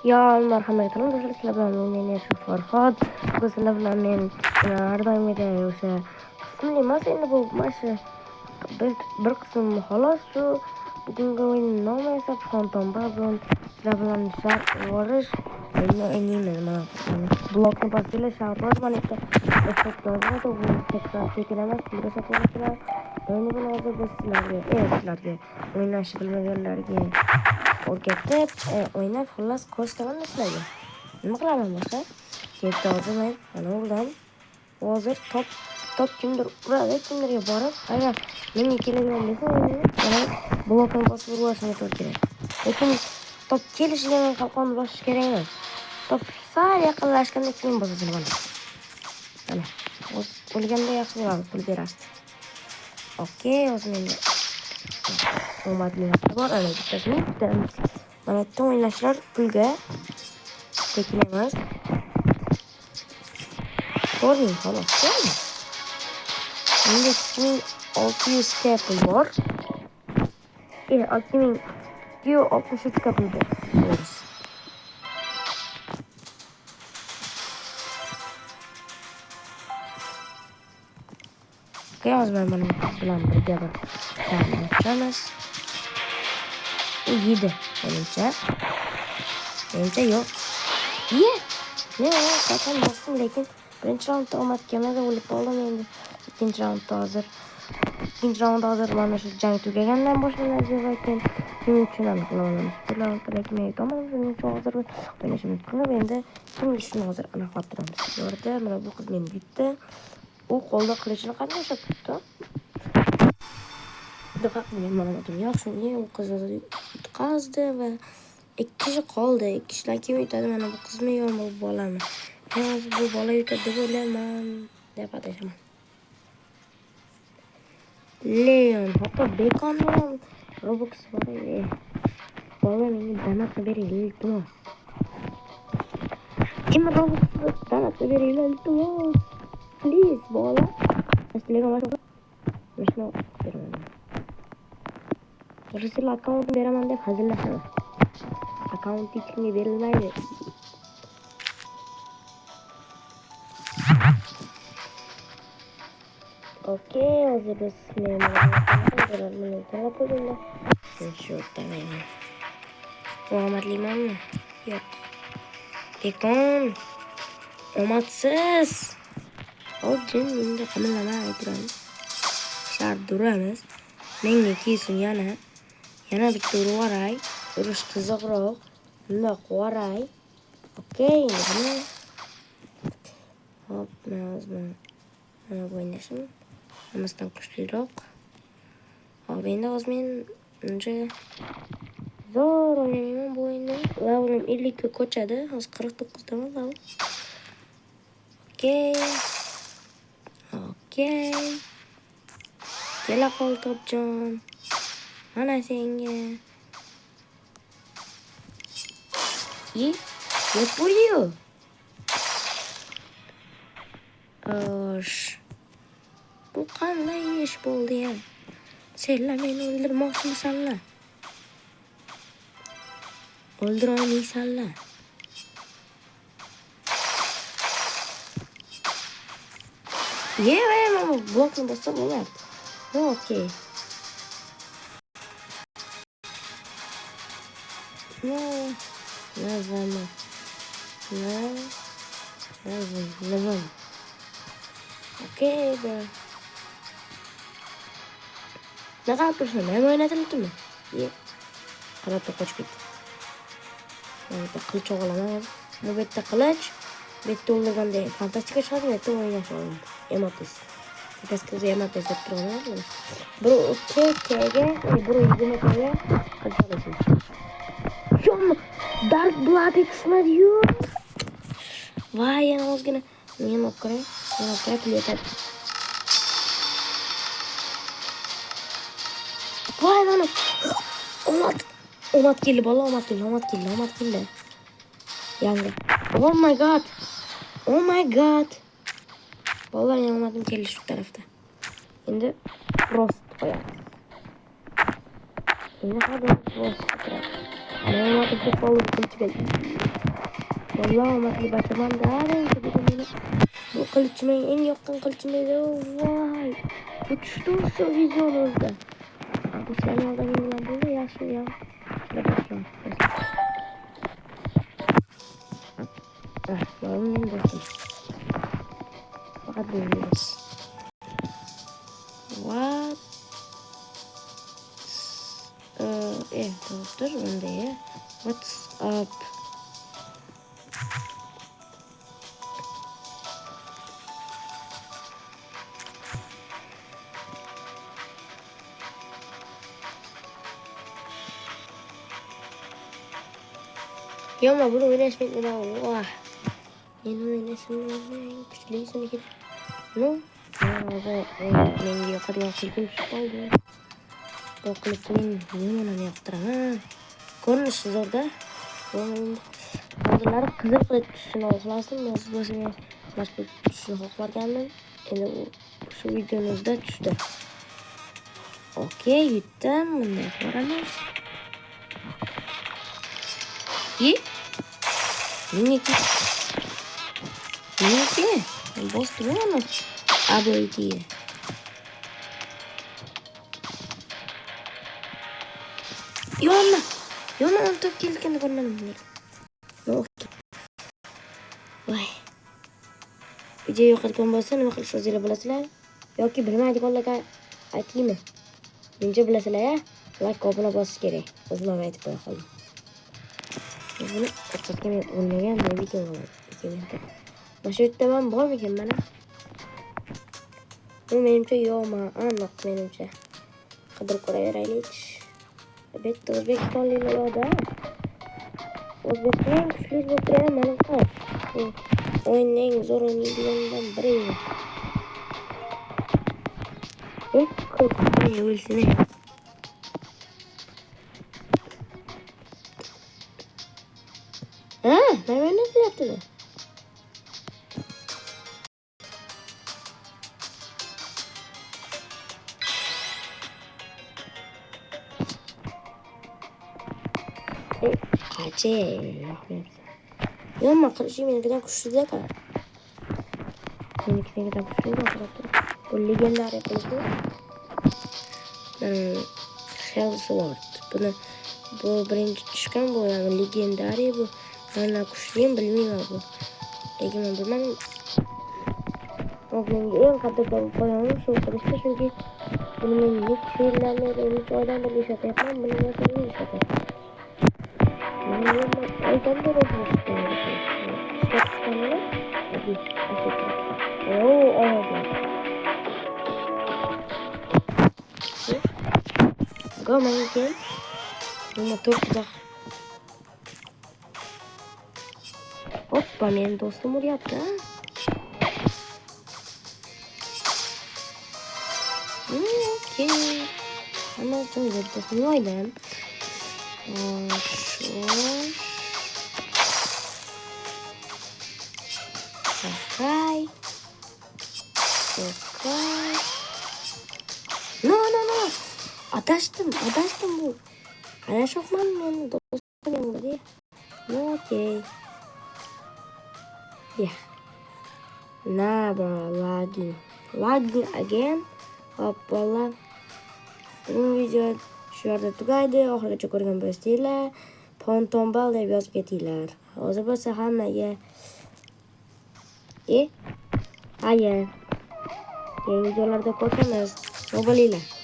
Ya marhamat qiling, do'stlar, sizlar bilan men Yashar Farhod. Bu sizlar bilan men har doimgidek o'sha qismli emas, endi bu mana shu bir qism xolos. Shu bugungi o'yinning nomi esa Phantom Babylon. Sizlar bilan shart vorish o'ynayman. Mana blokni bosinglar, shart vorish mana bitta effektlar bor. Bu effektlar tekin emas, pulga sotiladilar. Endi buni hozir biz sizlarga o'ynashni bilmaganlarga o'rgatib o'ynab xullas ko'rsataman sizlarga. Nima qilaman boshqa? Yerda hozir men mana urdim. Hozir top kimdir uradi, kimdirga borib, agar menga keladigan bo'lsa, mana blokni bosib urishga to'g'ri kerak. Lekin top kelishiga men qalqonni bosish kerak emas. Top sal yaqinlashganda keyin bosishim kerak. Mana o'lganda yaxshi bo'ladi, pul berasiz. Okey, hozir menga omadli bor, ana bittasini mana bitta o'ynashlar pulga tekin emas. Ko'ring, xolos. Menda 2600 ta pul bor. 6263 ta pul bor. Hozir mana bilan birga bir tanishamiz. U yedi. Menimcha yo'q. Men qachon bosdim, lekin birinchi raundda omad kelmadi, o'lib qoldim endi. Ikkinchi raund hozir mana shu jang tugagandan boshlanadi ekan. Shuning uchun aniqlayolamiz. Lekin men aytaman, shuning uchun hozir o'ynashimiz kerak. Endi kimga shuni hozir aniqlashtiramiz. Bu yerda mana bu qiz meni yutdi. U qo'lda qilichini qanday ushlabdi? Dafaq men ma'lumotim yo'q. Shunga u qiz yutqazdi va ikki kishi qoldi. Ikki kishidan kim yutadi? Mana bu qizmi yo'qmi, bu bolami? Men bu bola yutadi deb o'ylayman, deb aytaman. Leon, hatto bekondan Robux bor edi. Bola menga donatni beringlar, iltimos. Kim Robux donatni beringlar, iltimos. Please, bola. Aslida mana shuni beraman. Sizlar akkauntni beraman deb hazillashadi. Akkaunt hech kimga berilmaydi. Okey, hozir biz meni talab qo'yinglar. Shu tamam. Omadlimanmi? Yo'q. Bekon. Omadsiz. Hozir menga qimillamay turamiz. Shart uramiz. Menga kelsin yana bitta urib yuboray. Urish qiziqroq. Bunda qo'ray. Okey, mana. Hop, mana bu o'ynashim. Hammasidan kuchliroq. Hop, endi hozir men uncha zo'r o'ynayman bu o'yinni. Levelim 50 ga ko'chadi. Hozir 49 daman level. Okey. Kela qol topjon. Mana senga. Yapıyor. Bu qanday ish bo'ldi ya? Senlar meni o'ldirmoqchimisanlar? O'ldira olmaysanlar. Mana blokni bossam bo'ladi. Okey. No. Okey, bro. Ne kadar dursun? Hem oynatalım mı? İyi. Kanatla koç gitti. Burada kılıç oğlanamaz. Bu bette kılıç. Bette olurdan değil. Fantastika şarkı bette oynaş oğlan. Ematis. Biraz kızı ematis yaptırıyorlar mı? Bro, KG. Bro, izleme böyle. Kılıç alırsın. Şom. Dark Blood X-Men diyor. Vay yana ozgina. Men o'qray qilyapti. Voy mana. Omad keldi, bola, omad keldi. Yangi. Oh my god. Bola, men omadim keldi shu tarafda. Endi rost qo'yamiz. Yine kadar boşluklar. Anlamadı futbolu kılıçla. Vallahi matli bacaman daha neyse benim bu kılıçmayı en yakın kılıçmayı vay. Uçtu şu vizyonuzda. Bu sen oradan yılan böyle yaşlı ya. Şöyle bakıyorum. Malum benim dostum. Fakat bilmiyoruz. What? Dur bende ya. What's up? Ya ama bunu oynayışmak da wah. Yeni oynayışımın güçlüysün ki. No. Ben yok hadi yakıldım oldu. O kılıçın yine yaptıran. Görmüşsünüz orada. Oradalar kızıl kılıç tuşuna oklasın. Nasıl başına başka tuşuna oklarken yani şu videomuzda düştü. Okey yuttum. Bunu yaparız. İyi. Ini ki. Bos tu mana? Abo itu. Yona untuk kill kan kau nanti. No. Wah. Video yok kan bosan makhluk sosial belaslah. Yok ki bermain di kalau kau akima. Ninja belaslah ya. Like kau pernah bos kiri. Bos mana itu kau kalau. Ini kertas kami unnaya video kami. Maksud tamam bol mu bana? Bu menimce yok ama anlık menimce. Kadar koyaraylı hiç. Evet, Özbekistanlı var da. Özbekistan güçlü bir tren benim var. Oyunun en zor oyunlarından biri. Kötü ölsün. Ben nasıl yaptım? Ya ama kardeşim benimkiden kuşlu da kal. Benimkiden kuşlu da kal. Bu legendar yapıldı. Hellsword. Bu birinci çıkan bu yani legendari bu. Ben kuşluyum bilmiyorum bu. Lakin ben bilmem. O benim en kadar koyalım şu kardeşim çünkü bunun hiç şeylerle hiç oradan da bir şey yapmam. Bunun nasıl bir şey yapmam. I don't know what Go main game. Motor güzel. Hoppa benim dostum oraya yaptı ha. Okey. Ama şöyle bir dostum oynayalım. Okay. No. Adaştım bu. Adaş olmam yani dostum yanımda diye. No, okay. Yeah. Nah, bro, lagging again. Hoppala. Bu video shu yerda tugaydi. Oxirigacha ko'rgan bo'lsanglar, pontonbal deb yozib ketinglar. Hozir bo'lsa hammaga hayır. Yangi videolarda ko'ramiz. Sog' bo'linglar.